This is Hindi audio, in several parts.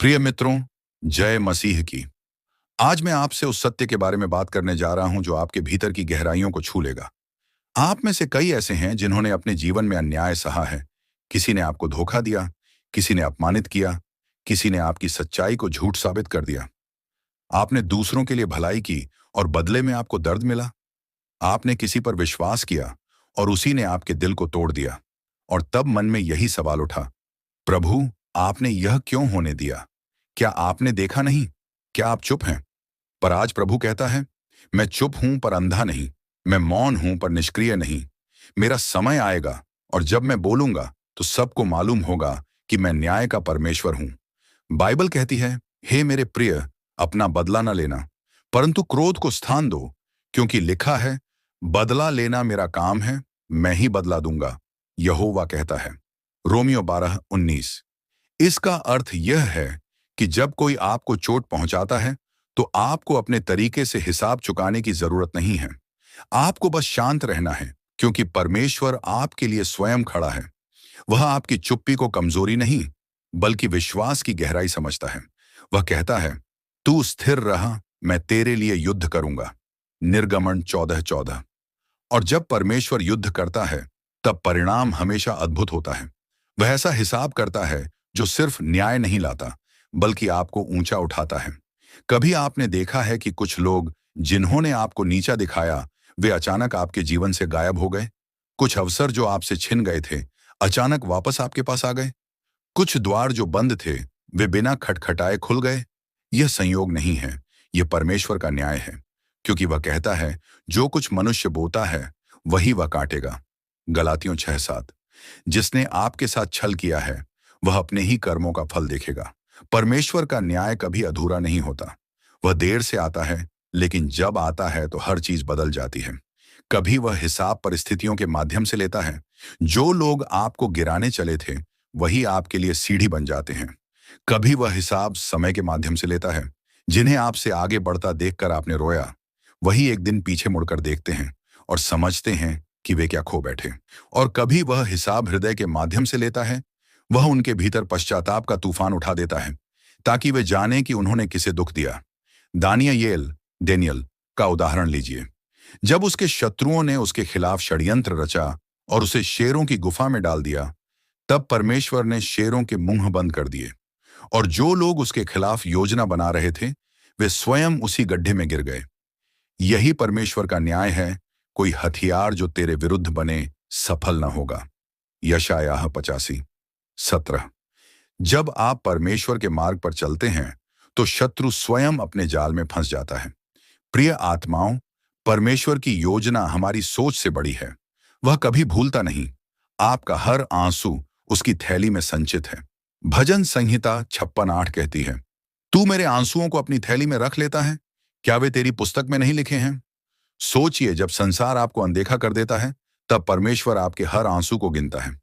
प्रिय मित्रों, जय मसीह की। आज मैं आपसे उस सत्य के बारे में बात करने जा रहा हूं जो आपके भीतर की गहराइयों को छू लेगा। आप में से कई ऐसे हैं जिन्होंने अपने जीवन में अन्याय सहा है। किसी ने आपको धोखा दिया, किसी ने अपमानित किया, किसी ने आपकी सच्चाई को झूठ साबित कर दिया। आपने दूसरों के लिए भलाई की और बदले में आपको दर्द मिला। आपने किसी पर विश्वास किया और उसी ने आपके दिल को तोड़ दिया। और तब मन में यही सवाल उठा, प्रभु, आपने यह क्यों होने दिया? क्या आपने देखा नहीं? क्या आप चुप हैं? पर आज प्रभु कहता है, मैं चुप हूं पर अंधा नहीं, मैं मौन हूं पर निष्क्रिय नहीं। मेरा समय आएगा और जब मैं बोलूंगा तो सबको मालूम होगा कि मैं न्याय का परमेश्वर हूं। बाइबल कहती है, हे मेरे प्रिय, अपना बदला न लेना, परंतु क्रोध को स्थान दो, क्योंकि लिखा है, बदला लेना मेरा काम है, मैं ही बदला दूंगा, यहोवा कहता है। रोमियो 12:19। इसका अर्थ यह है कि जब कोई आपको चोट पहुंचाता है तो आपको अपने तरीके से हिसाब चुकाने की जरूरत नहीं है। आपको बस शांत रहना है, क्योंकि परमेश्वर आपके लिए स्वयं खड़ा है। वह आपकी चुप्पी को कमजोरी नहीं, बल्कि विश्वास की गहराई समझता है। वह कहता है, तू स्थिर रहा, मैं तेरे लिए युद्ध करूंगा। निर्गमन 14:14। और जब परमेश्वर युद्ध करता है, तब परिणाम हमेशा अद्भुत होता है। वह ऐसा हिसाब करता है जो सिर्फ न्याय नहीं लाता, बल्कि आपको ऊंचा उठाता है। कभी आपने देखा है कि कुछ लोग जिन्होंने आपको नीचा दिखाया, वे अचानक आपके जीवन से गायब हो गए? कुछ अवसर जो आपसे छिन गए थे, अचानक वापस आपके पास आ गए। कुछ द्वार जो बंद थे, वे बिना खटखटाए खुल गए। यह संयोग नहीं है, यह परमेश्वर का न्याय है, क्योंकि वह कहता है, जो कुछ मनुष्य बोता है वही वह काटेगा। गलातियों 6:7। जिसने आपके साथ छल किया है, वह अपने ही कर्मों का फल देखेगा। परमेश्वर का न्याय कभी अधूरा नहीं होता। वह देर से आता है, लेकिन जब आता है तो हर चीज बदल जाती है। कभी वह हिसाब परिस्थितियों के माध्यम से लेता है। जो लोग आपको गिराने चले थे, वही आपके लिए सीढ़ी बन जाते हैं। कभी वह हिसाब समय के माध्यम से लेता है। जिन्हें आपसे आगे बढ़ता देखकर आपने रोया, वही एक दिन पीछे मुड़कर देखते हैं और समझते हैं कि वे क्या खो बैठे। और कभी वह हिसाब हृदय के माध्यम से लेता है। वह उनके भीतर पश्चाताप का तूफान उठा देता है, ताकि वे जाने कि उन्होंने किसे दुख दिया। डेनियल का उदाहरण लीजिए। जब उसके शत्रुओं ने उसके खिलाफ षड्यंत्र रचा और उसे शेरों की गुफा में डाल दिया, तब परमेश्वर ने शेरों के मुंह बंद कर दिए। और जो लोग उसके खिलाफ योजना बना रहे थे, वे स्वयं उसी गड्ढे में गिर गए। यही परमेश्वर का न्याय है। कोई हथियार जो तेरे विरुद्ध बने सफल न होगा। यशायाह 85:17। जब आप परमेश्वर के मार्ग पर चलते हैं, तो शत्रु स्वयं अपने जाल में फंस जाता है। प्रिय आत्माओं, परमेश्वर की योजना हमारी सोच से बड़ी है। वह कभी भूलता नहीं। आपका हर आंसू उसकी थैली में संचित है। भजन संहिता 56:8 कहती है, तू मेरे आंसुओं को अपनी थैली में रख लेता है, क्या वे तेरी पुस्तक में नहीं लिखे हैं? सोचिए, जब संसार आपको अनदेखा कर देता है, तब परमेश्वर आपके हर आंसू को गिनता है।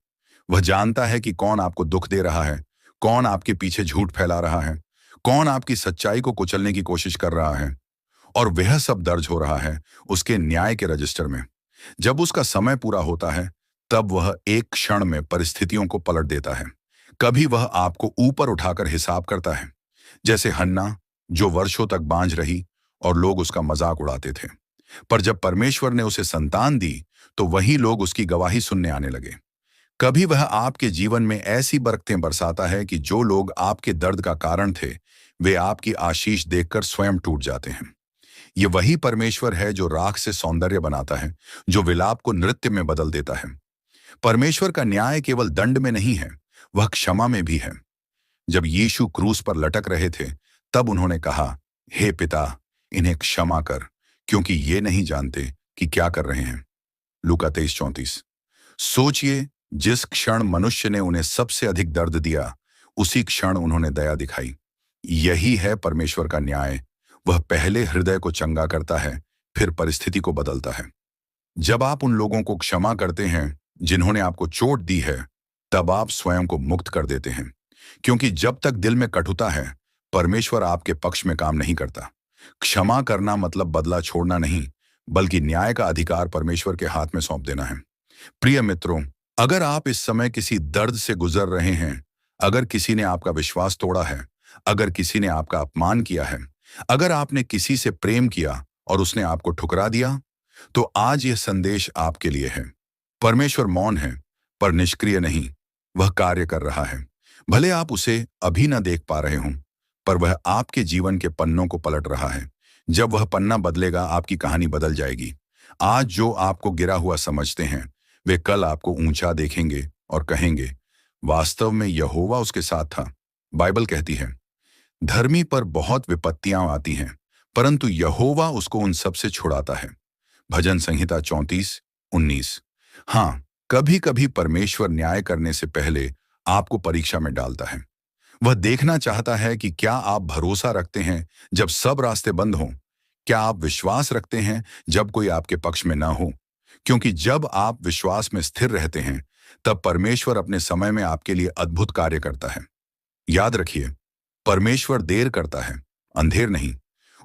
वह जानता है कि कौन आपको दुख दे रहा है, कौन आपके पीछे झूठ फैला रहा है, कौन आपकी सच्चाई को कुचलने की कोशिश कर रहा है। और वह सब दर्ज हो रहा है उसके न्याय के रजिस्टर में। जब उसका समय पूरा होता है, तब वह एक क्षण में परिस्थितियों को पलट देता है। कभी वह आपको ऊपर उठाकर हिसाब करता है, जैसे हन्ना, जो वर्षों तक बांझ रही और लोग उसका मजाक उड़ाते थे। पर जब परमेश्वर ने उसे संतान दी, तो वही लोग उसकी गवाही सुनने आने लगे। कभी वह आपके जीवन में ऐसी बरकतें बरसाता है कि जो लोग आपके दर्द का कारण थे, वे आपकी आशीष देखकर स्वयं टूट जाते हैं। ये वही परमेश्वर है जो राख से सौंदर्य बनाता है, जो विलाप को नृत्य में बदल देता है। परमेश्वर का न्याय केवल दंड में नहीं है, वह क्षमा में भी है। जब यीशु क्रूस पर लटक रहे थे, तब उन्होंने कहा, हे पिता, इन्हें क्षमा कर, क्योंकि ये नहीं जानते कि क्या कर रहे हैं। लूका 23:34। सोचिए, जिस क्षण मनुष्य ने उन्हें सबसे अधिक दर्द दिया, उसी क्षण उन्होंने दया दिखाई। यही है परमेश्वर का न्याय। वह पहले हृदय को चंगा करता है, फिर परिस्थिति को बदलता है। जब आप उन लोगों को क्षमा करते हैं जिन्होंने आपको चोट दी है, तब आप स्वयं को मुक्त कर देते हैं, क्योंकि जब तक दिल में कटुता है, परमेश्वर आपके पक्ष में काम नहीं करता। क्षमा करना मतलब बदला छोड़ना नहीं, बल्कि न्याय का अधिकार परमेश्वर के हाथ में सौंप देना है। प्रिय मित्रों, अगर आप इस समय किसी दर्द से गुजर रहे हैं, अगर किसी ने आपका विश्वास तोड़ा है, अगर किसी ने आपका अपमान किया है, अगर आपने किसी से प्रेम किया और उसने आपको ठुकरा दिया, तो आज यह संदेश आपके लिए है। परमेश्वर मौन है, पर निष्क्रिय नहीं। वह कार्य कर रहा है। भले आप उसे अभी न देख पा रहे हों, पर वह आपके जीवन के पन्नों को पलट रहा है। जब वह पन्ना बदलेगा, आपकी कहानी बदल जाएगी। आज जो आपको गिरा हुआ समझते हैं, वे कल आपको ऊंचा देखेंगे और कहेंगे, वास्तव में यहोवा उसके साथ था। बाइबल कहती है, धर्मी पर बहुत विपत्तियां आती हैं, परंतु यहोवा उसको उन सब से छुड़ाता है। भजन संहिता 34:19। हाँ, कभी कभी परमेश्वर न्याय करने से पहले आपको परीक्षा में डालता है। वह देखना चाहता है कि क्या आप भरोसा रखते हैं जब सब रास्ते बंद हों। क्या आप विश्वास रखते हैं जब कोई आपके पक्ष में ना हो। क्योंकि जब आप विश्वास में स्थिर रहते हैं, तब परमेश्वर अपने समय में आपके लिए अद्भुत कार्य करता है। याद रखिए, परमेश्वर देर करता है, अंधेर नहीं।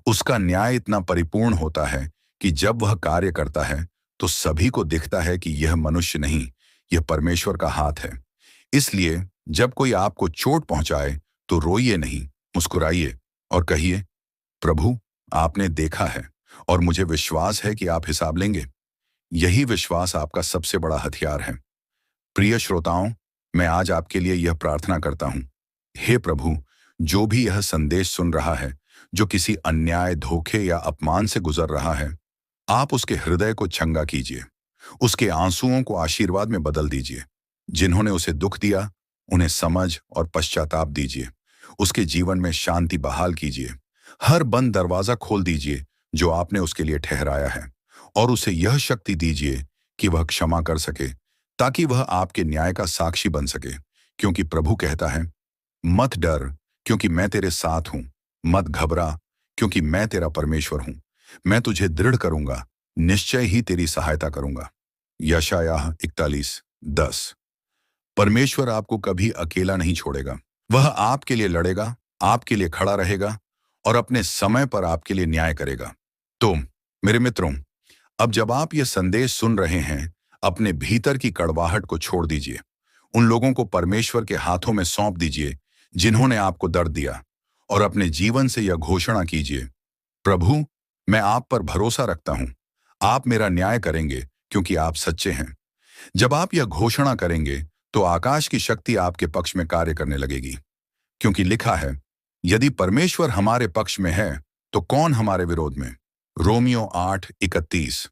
उसका न्याय इतना परिपूर्ण होता है कि जब वह कार्य करता है, तो सभी को दिखता है कि यह मनुष्य नहीं, यह परमेश्वर का हाथ है। इसलिए जब कोई आपको चोट पहुंचाए, तो रोइए नहीं, मुस्कुराइए और कहिए, प्रभु, आपने देखा है और मुझे विश्वास है कि आप हिसाब लेंगे। यही विश्वास आपका सबसे बड़ा हथियार है। प्रिय श्रोताओं, मैं आज आपके लिए यह प्रार्थना करता हूं। हे प्रभु, जो भी यह संदेश सुन रहा है, जो किसी अन्याय, धोखे या अपमान से गुजर रहा है, आप उसके हृदय को चंगा कीजिए। उसके आंसुओं को आशीर्वाद में बदल दीजिए। जिन्होंने उसे दुख दिया, उन्हें समझ और पश्चाताप दीजिए। उसके जीवन में शांति बहाल कीजिए। हर बंद दरवाजा खोल दीजिए जो आपने उसके लिए ठहराया है, और उसे यह शक्ति दीजिए कि वह क्षमा कर सके, ताकि वह आपके न्याय का साक्षी बन सके। क्योंकि प्रभु कहता है, मत डर, क्योंकि मैं तेरे साथ हूं। मत घबरा, क्योंकि मैं तेरा परमेश्वर हूं। मैं तुझे दृढ़ करूंगा, निश्चय ही तेरी सहायता करूंगा। यशायाह 41:10। परमेश्वर आपको कभी अकेला नहीं छोड़ेगा। वह आपके लिए लड़ेगा, आपके लिए खड़ा रहेगा और अपने समय पर आपके लिए न्याय करेगा। तो मेरे मित्रों, अब जब आप ये संदेश सुन रहे हैं, अपने भीतर की कड़वाहट को छोड़ दीजिए। उन लोगों को परमेश्वर के हाथों में सौंप दीजिए जिन्होंने आपको दर्द दिया, और अपने जीवन से यह घोषणा कीजिए, प्रभु, मैं आप पर भरोसा रखता हूं। आप मेरा न्याय करेंगे क्योंकि आप सच्चे हैं। जब आप यह घोषणा करेंगे, तो आकाश की शक्ति आपके पक्ष में कार्य करने लगेगी। क्योंकि लिखा है, यदि परमेश्वर हमारे पक्ष में है, तो कौन हमारे विरोध में। रोमियो 8:31।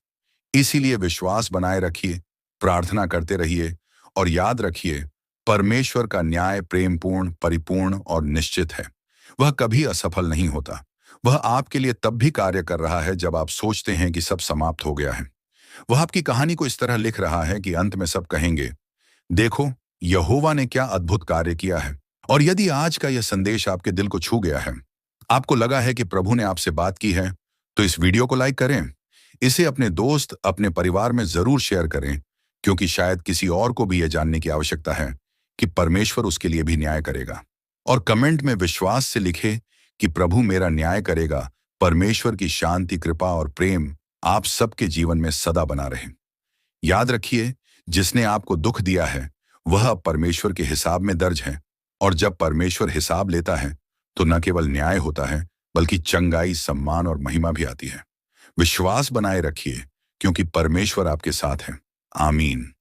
इसीलिए विश्वास बनाए रखिए, प्रार्थना करते रहिए और याद रखिए, परमेश्वर का न्याय प्रेमपूर्ण, परिपूर्ण और निश्चित है। वह कभी असफल नहीं होता। वह आपके लिए तब भी कार्य कर रहा है जब आप सोचते हैं कि सब समाप्त हो गया है। वह आपकी कहानी को इस तरह लिख रहा है कि अंत में सब कहेंगे, देखो, यहोवा ने क्या अद्भुत कार्य किया है। और यदि आज का यह संदेश आपके दिल को छू गया है, आपको लगा है कि प्रभु ने आपसे बात की है, तो इस वीडियो को लाइक करें। इसे अपने दोस्त, अपने परिवार में जरूर शेयर करें, क्योंकि शायद किसी और को भी यह जानने की आवश्यकता है कि परमेश्वर उसके लिए भी न्याय करेगा। और कमेंट में विश्वास से लिखे कि प्रभु मेरा न्याय करेगा। परमेश्वर की शांति, कृपा और प्रेम आप सबके जीवन में सदा बना रहे। याद रखिए, जिसने आपको दुख दिया है, वह अब परमेश्वर के हिसाब में दर्ज है। और जब परमेश्वर हिसाब लेता है, तो न केवल न्याय होता है, बल्कि चंगाई, सम्मान और महिमा भी आती है। विश्वास बनाए रखिए, क्योंकि परमेश्वर आपके साथ है। आमीन।